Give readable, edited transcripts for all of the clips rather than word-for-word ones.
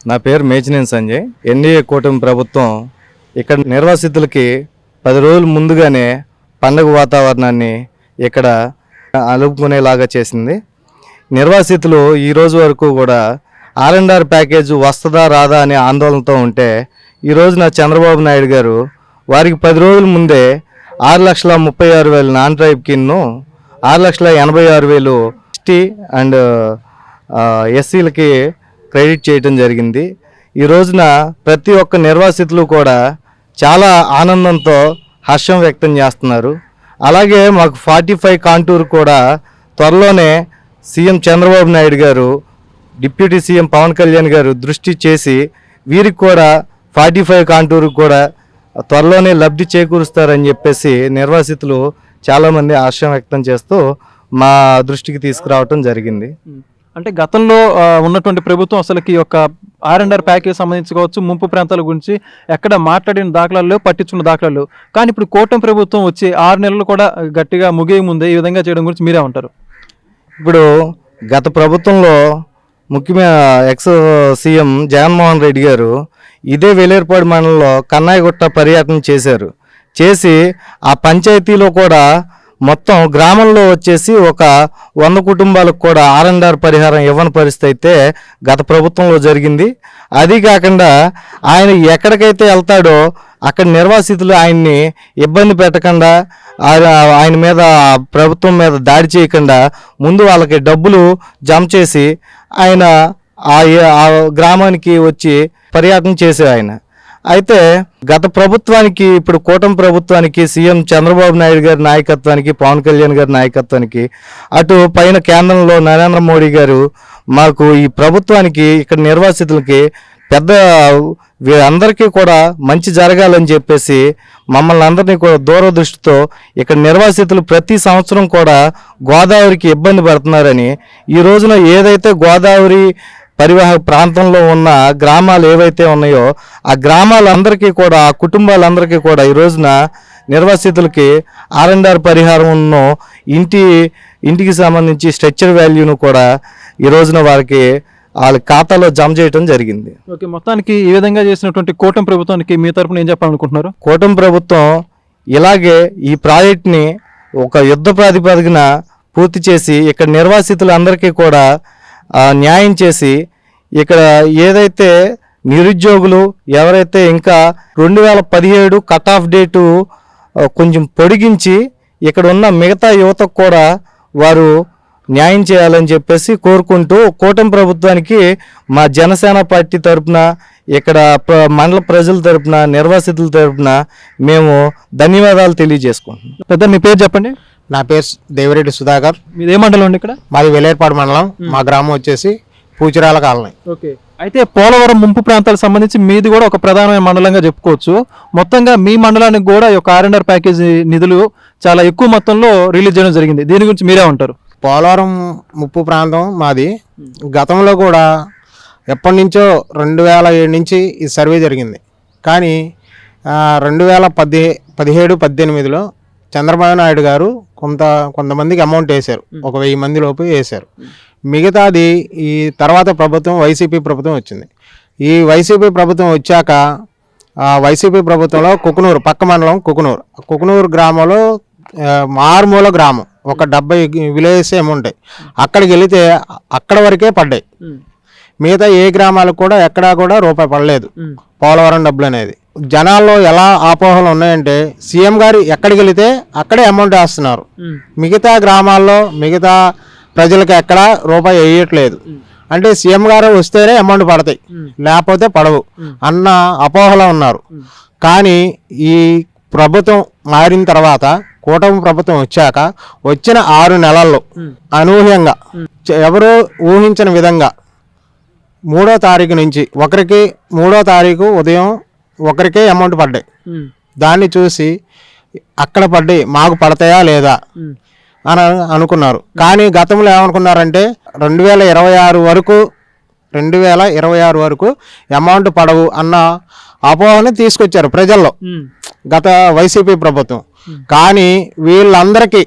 నా పేరు మేచినేని సంజయ్. ఎన్డీఏ కూటమి ప్రభుత్వం ఇక్కడ నిర్వాసితులకి 10 రోజులు ముందుగానే పండుగ వాతావరణాన్ని ఇక్కడ అలుపుకునేలాగా చేసింది. నిర్వాసితులు ఈ రోజు వరకు కూడా R&R ప్యాకేజ్ వస్తుందా రాదా అనే ఆందోళనతో ఉంటే ఈ రోజున చంద్రబాబు నాయుడు గారు వారికి 10 రోజుల ముందే 6,36,000 నాన్ ట్రైబ్ కిన్ను 6,86,000 ఎస్టీ అండ్ ఎస్సీలకి క్రెడిట్ చేయటం జరిగింది. ఈ రోజున ప్రతి ఒక్క నిర్వాసితులు కూడా చాలా ఆనందంతో హర్షం వ్యక్తం చేస్తున్నారు. అలాగే మాకు 45 కాంటూర్ కూడా త్వరలోనే సీఎం చంద్రబాబు నాయుడు గారు డిప్యూటీ సీఎం పవన్ కళ్యాణ్ గారు దృష్టి చేసి వీరికి కూడా 45 కాంటూర్ కూడా త్వరలోనే లబ్ధి చేకూరుస్తారని చెప్పేసి నిర్వాసితులు చాలామంది హర్షం వ్యక్తం చేస్తూ మా దృష్టికి తీసుకురావటం జరిగింది. అంటే గతంలో ఉన్నటువంటి ప్రభుత్వం అసలుకి యొక్క R&R ప్యాకేజ్ సంబంధించి కావచ్చు, ముంపు ప్రాంతాల గురించి ఎక్కడ మాట్లాడిన దాఖలాలు పట్టించుకున్న దాఖలాలు. కానీ ఇప్పుడు కూటమి ప్రభుత్వం వచ్చి 6 నెలలు కూడా గట్టిగా ముగియ ముందే ఈ విధంగా చేయడం గురించి మీరే ఉంటారు. ఇప్పుడు గత ప్రభుత్వంలో ముఖ్యమైన ఎక్స్ సీఎం జగన్మోహన్ రెడ్డి గారు ఇదే వేలేరుపాడు మండలంలో కన్నాయిగుట్ట పర్యటన చేసి ఆ పంచాయతీలో కూడా మొత్తం గ్రామంలో వచ్చేసి ఒక 100 కుటుంబాలకు కూడా R&R పరిహారం ఇవ్వని పరిస్థితి అయితే గత ప్రభుత్వంలో జరిగింది. అది కాకుండా ఆయన ఎక్కడికైతే వెళ్తాడో అక్కడ నిర్వాసితులు ఆయన్ని ఇబ్బంది పెట్టకుండా ఆయన మీద ప్రభుత్వం మీద దాడి చేయకుండా ముందు వాళ్ళకి డబ్బులు జమ చేసి ఆయన ఆ గ్రామానికి వచ్చి పర్యటన చేసే ఆయన. అయితే గత ప్రభుత్వానికి ఇప్పుడు కూటమి ప్రభుత్వానికి సీఎం చంద్రబాబు నాయుడు గారి నాయకత్వానికి పవన్ కళ్యాణ్ గారి నాయకత్వానికి అటు పైన కేంద్రంలో నరేంద్ర మోడీ గారు మాకు ఈ ప్రభుత్వానికి ఇక్కడ నిర్వాసితులకి పెద్ద అందరికీ కూడా మంచి జరగాలని చెప్పేసి మమ్మల్ని అందరినీ కూడా దూరదృష్టితో ఇక్కడ నిర్వాసితులు ప్రతి సంవత్సరం కూడా గోదావరికి ఇబ్బంది పడుతున్నారని ఈ రోజున ఏదైతే గోదావరి పరివాహక ప్రాంతంలో ఉన్న గ్రామాలు ఏవైతే ఉన్నాయో ఆ గ్రామాలందరికీ కూడా ఆ కుటుంబాలందరికీ కూడా ఈ రోజున నిర్వాసితులకి R&R పరిహారంను ఇంటికి సంబంధించి స్ట్రక్చర్ వాల్యూను కూడా ఈ రోజున వారికి వాళ్ళ ఖాతాలో జమ చేయడం జరిగింది. ఓకే, మొత్తానికి ఈ విధంగా చేసినటువంటి కూటమి ప్రభుత్వానికి మీ తరపున ఏం చెప్పాలనుకుంటున్నారు? కూటమి ప్రభుత్వం ఇలాగే ఈ ప్రాజెక్ట్ని ఒక యుద్ధ ప్రాతిపదికన పూర్తి చేసి ఇక్కడ నిర్వాసితులందరికీ కూడా న్యాయం చేసి ఇక్కడ ఏదైతే నిరుద్యోగులు ఎవరైతే ఇంకా 2017 కట్ ఆఫ్ డేటు కొంచెం పొడిగించి ఇక్కడ ఉన్న మిగతా యువతకు కూడా వారు న్యాయం చేయాలని చెప్పేసి కోరుకుంటూ కూటమి ప్రభుత్వానికి మా జనసేన పార్టీ తరఫున ఇక్కడ మండల ప్రజల తరఫున నిర్వాసితుల తరఫున మేము ధన్యవాదాలు తెలియజేసుకుంటున్నాం. పెద్ద మీ పేరు చెప్పండి. నా పేరు దేవిరెడ్డి సుధాకర్. మీది ఏ మండలం అండి? ఇక్కడ మాది వేలేరుపాడు మండలం. మా గ్రామం వచ్చేసి పూచిరాల కాలనీ. ఓకే, అయితే పోలవరం ముంపు ప్రాంతాలకు సంబంధించి మీది కూడా ఒక ప్రధానమైన మండలంగా చెప్పుకోవచ్చు. మొత్తంగా మీ మండలానికి కూడా ఈ యొక్క R&R ప్యాకేజ్ నిధులు చాలా ఎక్కువ మొత్తంలో రిలీజ్ చేయడం జరిగింది. దీని గురించి మీరే ఉంటారు? పోలవరం ముప్పు ప్రాంతం మాది. గతంలో కూడా ఎప్పటి నుంచో 2007 నుంచి ఈ సర్వే జరిగింది. కానీ 2017-18లో చంద్రబాబు నాయుడు గారు కొంతమందికి అమౌంట్ వేశారు. ఒక 1000 మంది లోపు వేశారు. మిగతాది ఈ తర్వాత ప్రభుత్వం వైసీపీ ప్రభుత్వం వచ్చింది. ఈ వైసీపీ ప్రభుత్వం వచ్చాక వైసీపీ ప్రభుత్వంలో కుకునూరు పక్క మండలం కుకునూరు గ్రామంలో మారుమూల గ్రామం ఒక 70 విలేజెస్ ఏమి ఉంటాయి. అక్కడికి వెళితే అక్కడ వరకే పడ్డాయి. మిగతా ఏ గ్రామాలకు కూడా ఎక్కడా కూడా రూపాయి పడలేదు పోలవరం డబ్బులు అనేది. జనాల్లో ఎలా అపోహలు ఉన్నాయంటే సీఎం గారు ఎక్కడికి వెళితే అక్కడే అమౌంట్ వేస్తున్నారు, మిగతా గ్రామాల్లో మిగతా ప్రజలకు ఎక్కడా రూపాయి వేయట్లేదు. అంటే సీఎం గారు వస్తేనే అమౌంట్ పడతాయి, లేకపోతే పడవు అన్న అపోహలో ఉన్నారు. కానీ ఈ ప్రభుత్వం మారిన తర్వాత కూటమి ప్రభుత్వం వచ్చాక వచ్చిన 6 నెలల్లో అనూహ్యంగా ఎవరు ఊహించిన విధంగా 3వ తారీఖు నుంచి 3వ తారీఖు ఉదయం ఒకరికే అమౌంట్ పడ్డాయి. దాన్ని చూసి అక్కడ పడ్డాయి మాకు పడతాయా లేదా అని అనుకున్నారు. కానీ గతంలో ఏమనుకున్నారంటే 2026 వరకు అమౌంట్ పడవు అన్న అపోహని తీసుకొచ్చారు ప్రజల్లో గత వైసీపీ ప్రభుత్వం. కానీ వీళ్ళందరికీ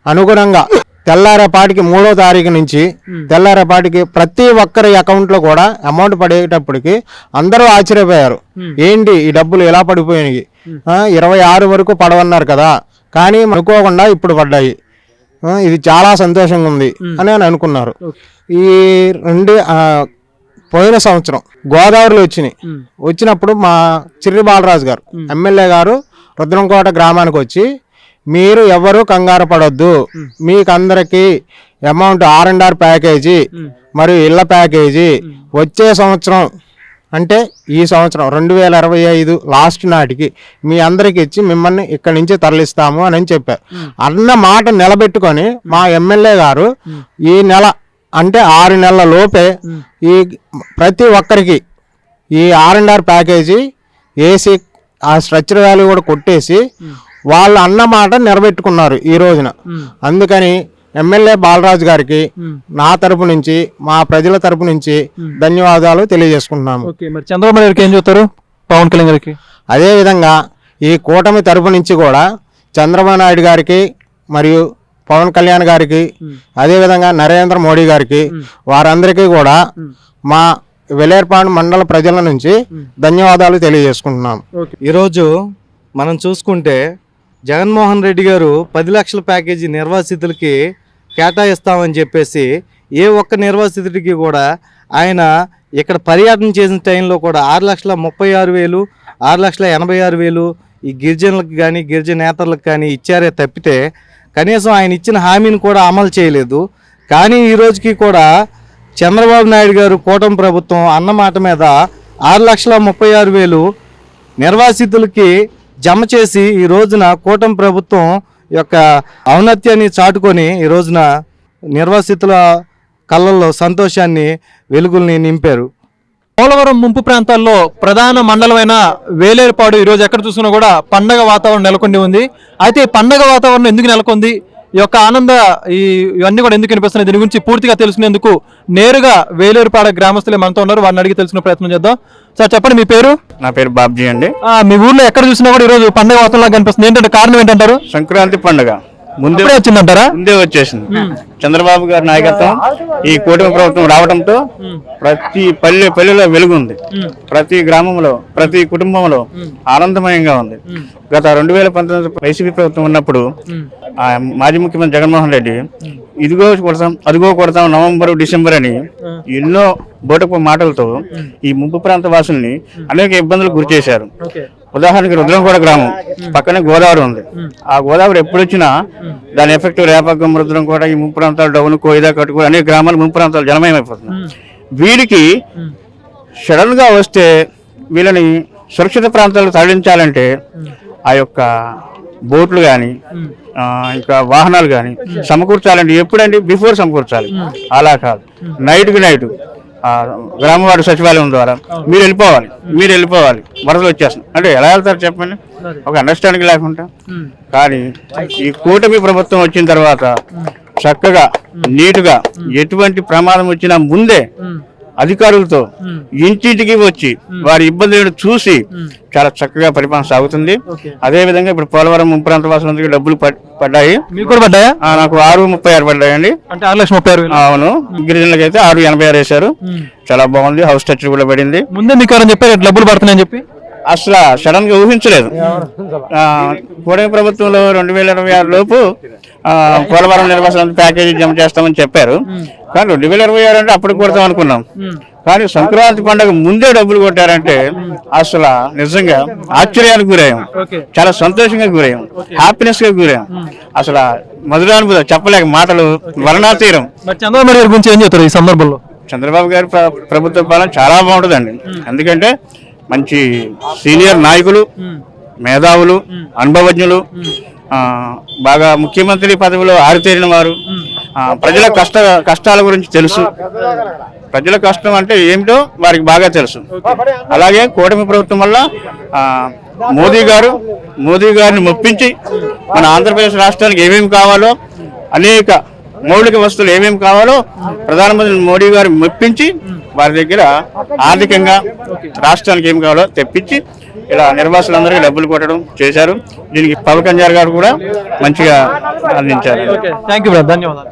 అనుగుణంగా తెల్లారేపాటికి 3వ తారీఖు నుంచి తెల్లారేపాటికి ప్రతి ఒక్కరి అకౌంట్లో కూడా అమౌంట్ పడేటప్పటికి అందరూ ఆశ్చర్యపోయారు. ఏంటి ఈ డబ్బులు ఎలా పడిపోయినాయి, 26 వరకు పడవన్నారు కదా, కానీ అనుకోకుండా ఇప్పుడు పడ్డాయి, ఇది చాలా సంతోషంగా ఉంది అని అనుకున్నారు. ఈ పోయిన సంవత్సరం గోదావరిలో వచ్చినప్పుడు మా చిర్రి బాలరాజు గారు ఎమ్మెల్యే గారు రుద్రంకోట గ్రామానికి వచ్చి, మీరు ఎవరు కంగారు పడొద్దు, మీకు అందరికీ అమౌంట్ R&R ప్యాకేజీ మరియు ఇళ్ల ప్యాకేజీ వచ్చే సంవత్సరం అంటే ఈ సంవత్సరం 2025 లాస్ట్ నాటికి మీ అందరికి ఇచ్చి మిమ్మల్ని ఇక్కడి నుంచి తరలిస్తాము అని చెప్పారు. అన్న మాట నిలబెట్టుకొని మా ఎమ్మెల్యే గారు ఈ నెల అంటే 6 నెలల లోపే ఈ ప్రతి ఒక్కరికి ఈ R&R ప్యాకేజీ వేసి ఆ స్ట్రక్చర్ వాల్యూ కూడా కొట్టేసి వాళ్ళు అన్న మాట నిలబెట్టుకున్నారు ఈ రోజున. అందుకని ఎమ్మెల్యే బాలరాజు గారికి నా తరపు నుంచి మా ప్రజల తరపు నుంచి ధన్యవాదాలు తెలియజేసుకుంటున్నాము. మరి చంద్రబాబు గారికి ఏం చెప్తారు? పవన్ కళ్యాణ్ గారికి అదేవిధంగా ఈ కూటమి తరపు నుంచి కూడా చంద్రబాబు నాయుడు గారికి మరియు పవన్ కళ్యాణ్ గారికి అదేవిధంగా నరేంద్ర మోడీ గారికి వారందరికీ కూడా మా వెలేర్పాడు మండల ప్రజల నుంచి ధన్యవాదాలు తెలియజేసుకుంటున్నాం. ఈరోజు మనం చూసుకుంటే జగన్మోహన్ రెడ్డి గారు 10 లక్షల ప్యాకేజీ నిర్వాసితులకి కేటాయిస్తామని చెప్పేసి ఏ ఒక్క నిర్వాసితుడికి కూడా ఆయన ఇక్కడ పర్యటన చేసిన టైంలో కూడా 6,36,000 6,86,000 ఈ గిరిజనులకు కానీ గిరిజనేతలకు కానీ ఇచ్చారే తప్పితే కనీసం ఆయన ఇచ్చిన హామీని కూడా అమలు చేయలేదు. కానీ ఈ రోజుకి కూడా చంద్రబాబు నాయుడు గారు కూటమి ప్రభుత్వం అన్నమాట మీద 6,36,000 నిర్వాసితులకి జమ చేసి ఈ రోజున కూటమి ప్రభుత్వం యొక్క ఔన్నత్యాన్ని చాటుకొని ఈ రోజున నిర్వాసితుల కళ్ళల్లో సంతోషాన్ని వెలుగుల్ని నింపారు. పోలవరం ముంపు ప్రాంతాల్లో ప్రధాన మండలమైన వేలేరుపాడు ఈరోజు ఎక్కడ చూసినా కూడా పండగ వాతావరణం నెలకొండి ఉంది. అయితే ఈ పండగ వాతావరణం ఎందుకు నెలకొంది, ఈ యొక్క ఆనంద ఇవన్నీ కూడా ఎందుకు వినిపిస్తున్నాయి, దీని గురించి పూర్తిగా తెలుసుకునేందుకు నేరుగా వేలేరుపాడ గ్రామస్తులే మనతో ఉన్నారు. వారిని అడిగి తెలుసుకునే ప్రయత్నం చేద్దాం. సార్ చెప్పండి, మీ పేరు? నా పేరు బాబ్జీ అండి. మీ ఊర్లో ఎక్కడ చూసినా కూడా ఈరోజు పండగ వాతావరణం కనిపిస్తుంది, ఏంటంటే కారణం ఏంటంటారు? సంక్రాంతి పండుగ ముందే వచ్చిందంటారా? ముందే వచ్చేసింది. చంద్రబాబు గారి నాయకత్వం ఈ కూటమి ప్రభుత్వం రావడంతో ప్రతి పల్లెలో వెలుగుంది. ప్రతి గ్రామంలో ప్రతి కుటుంబంలో ఆనందమయంగా ఉంది. గత 2019 వైసీపీ ప్రభుత్వం ఉన్నప్పుడు మాజీ ముఖ్యమంత్రి జగన్మోహన్ రెడ్డి ఇదిగో కొడతాం అదిగో కొడతాం నవంబర్ డిసెంబర్ అని ఎన్నో బోటపు మాటలతో ఈ ముంపు ప్రాంత వాసుల్ని అనేక ఇబ్బందులు గురి చేశారు. ఉదాహరణకి రుద్రంకోట గ్రామం పక్కనే గోదావరి ఉంది. ఆ గోదావరి ఎప్పుడు వచ్చినా దాని ఎఫెక్ట్ రేపగ్గం రుద్రంకోట ఈ ముంపు ప్రాంతాలు డౌన్ కోయిదా కట్టుకో అనేక గ్రామాలు ముంపు ప్రాంతాలు జలమయమైపోతున్నాయి. వీడికి సడన్ గా వస్తే వీళ్ళని సురక్షిత ప్రాంతాలకు తరలించాలంటే ఆ యొక్క బోట్లు కానీ ఇంకా వాహనాలు కానీ సమకూర్చాలంటే ఎప్పుడంటే బిఫోర్ సమకూర్చాలి. అలా కాదు, నైట్కి నైట్ గ్రామ వార్డు సచివాలయం ద్వారా మీరు వెళ్ళిపోవాలి వరదలు వచ్చేస్తున్నాయి అంటే ఎలా వెళ్తారు చెప్పండి, ఒక అండర్స్టాండింగ్ లేకుండా. కానీ ఈ కూటమి ప్రభుత్వం వచ్చిన తర్వాత చక్కగా నీటుగా ఎటువంటి ప్రమాదం వచ్చినా ముందే అధికారులతో ఇంటింటికి వచ్చి వారి ఇబ్బందులను చూసి చాలా చక్కగా పరిపాలన సాగుతుంది. అదే విధంగా ఇప్పుడు పోలవరం ముంపు ప్రాంత వాసులందరికీ డబ్బులు పడ్డాయి. మీకు కూడా పడ్డాయా? నాకు 6,36,000 పడ్డాయండి. అంటే 6,36,000. అవును, గిరిజనులకి అయితే 6,86,000 వేశారు. చాలా బాగుంది. హౌస్ టచ్ కూడా పడింది. ముందే మీకు ఎవరైనా చెప్పారు డబ్బులు పడుతున్నాయని చెప్పి? అసలు సడన్ గా ఊహించలేదు. కూటమి ప్రభుత్వంలో 2026 లోపు పోలవరం నిర్వాసన ప్యాకేజీ జమ చేస్తామని చెప్పారు. కానీ 2026 అంటే అప్పుడు కొడతాం అనుకున్నాం. కానీ సంక్రాంతి పండుగ ముందే డబ్బులు కొట్టారంటే అసలు నిజంగా ఆశ్చర్యానికి గురయ్యాం, చాలా సంతోషంగా గురయ్యాం, హ్యాపీనెస్ గా గురయ్యాం. అసలు మధురానుభూతి చెప్పలేక మాటలు వర్ణాతీరం. చంద్రబాబు గారి గురించి ఏం చెప్తారు ఈ సందర్భంలో? చంద్రబాబు గారి ప్రభుత్వ పాలన చాలా బాగుంటుందండి. ఎందుకంటే మంచి సీనియర్ నాయకులు, మేధావులు, అనుభవజ్ఞులు, బాగా ముఖ్యమంత్రి పదవిలో ఆరితేరిన వారు, ప్రజల కష్టాల గురించి తెలుసు. ప్రజల కష్టం అంటే ఏమిటో వారికి బాగా తెలుసు. అలాగే కూటమి ప్రభుత్వం వల్ల మోదీ గారిని మెప్పించి మన ఆంధ్రప్రదేశ్ రాష్ట్రానికి ఏమేమి కావాలో, అనేక మౌలిక వస్తువులు ఏమేమి కావాలో ప్రధానమంత్రి మోడీ గారు మెప్పించి వారి దగ్గర ఆర్థికంగా రాష్ట్రానికి ఏం కావాలో తెప్పించి ఇలా నిర్వాసులందరికీ డబ్బులు కొట్టడం చేశారు. దీనికి పవన్ కళ్యాణ్ గారు కూడా మంచిగా అందించారు. థ్యాంక్ యూ, ధన్యవాదాలు.